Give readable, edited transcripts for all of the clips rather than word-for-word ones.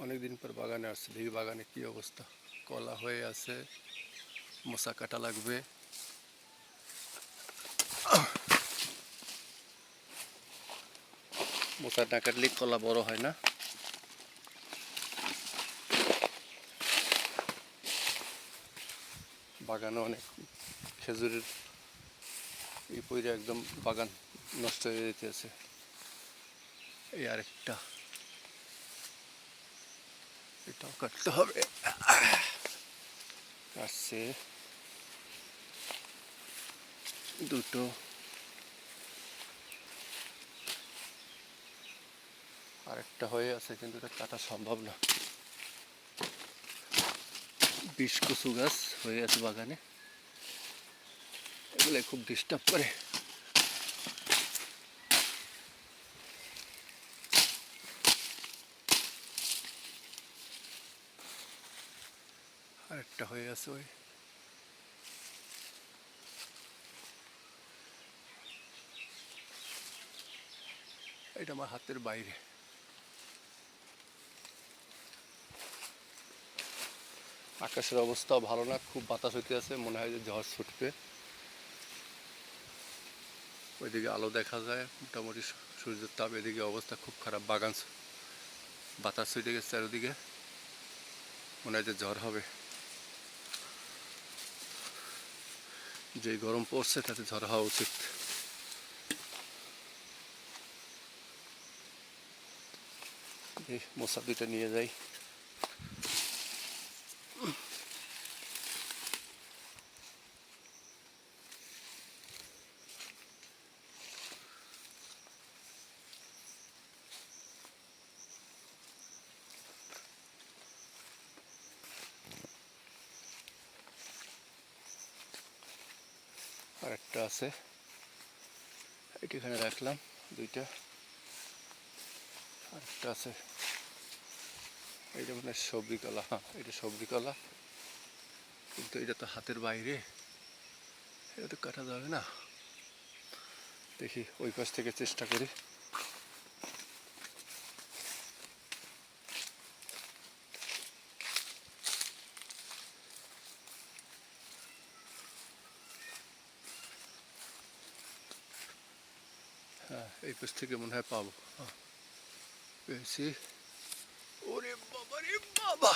অনেকদিন পর বাগানে আসছে, দেখি বাগানে কি অবস্থা। কলা হয়ে আছে, মোচা কাটা লাগবে। মোচা না কাটলে কলা বড় হয় না। বাগানে অনেক খেজুরের এই পইরা একদম বাগান নষ্ট হয়ে যেতেছে। এই আরেকটা, এটাও কাটতে হবে। কাটছে দুটো, আরেকটা হয়ে আছে কিন্তু এটা কাটা সম্ভব না। বিষ কচু গাছ হয়ে আছে বাগানে, এগুলো খুব ডিস্টার্ব করে। আরেকটা হয়ে আছে ওই, এটা আমার হাতের বাইরে। আকাশের অবস্থাও ভালো না, খুব বাতাস হইতে আছে, মনে হয় যে ঝড় ছুটবে। ওইদিকে আলো দেখা যায়, মোটামুটি সূর্যের তাপ। এদিকে অবস্থা খুব খারাপ, বাগান বাতাস ছুটে গেছে চারিদিকে, মনে হয় যে ঝড় হবে। যে গরম পড়ছে তাতে ঝড় হওয়া উচিত। এই মোচা দুইটা নিয়ে যাই। আর একটা আছে, এখানে রাখলাম দুইটা। আরেকটা আছে, এইটা মানে সবজি কলা। হ্যাঁ, এটা সবজি কলা, কিন্তু এটা তো হাতের বাইরে, এটা তো কাটা যাবে না। দেখি ওই পাশ থেকে চেষ্টা করি। হ্যাঁ, এই পাশ থেকে মনে হয় পাবো। হ্যাঁ, পেয়েছি। ওরে বাবা রে বাবা,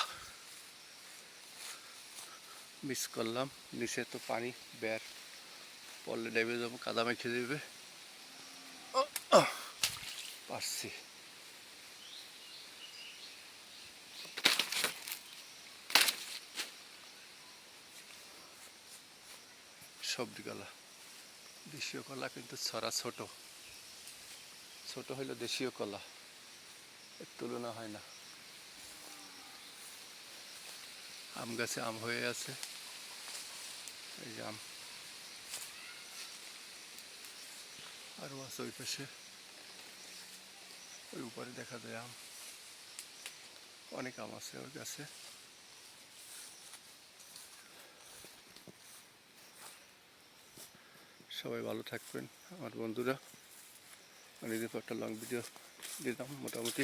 মিস করলাম। নিচে তো পানি, বের পড়লে নেমে যাবো, কাদা মেখে দেবে। পারছি। সবজি কলা, দেশীয় কলা, কিন্তু ছড়া ছোট ছোট হইলো দেশীয় কলা, এর তুলনা হয় না। আম গাছে আম হয়ে আছে, এই যে আম আরও আছে ওই পাশে, ওই উপরে দেখা যায় আম, অনেক আম আছে ওর গাছে। সবাই ভালো থাকবেন আমার বন্ধুরা। অনেকদিন পর একটা লং ভিডিও দিলাম মোটামুটি।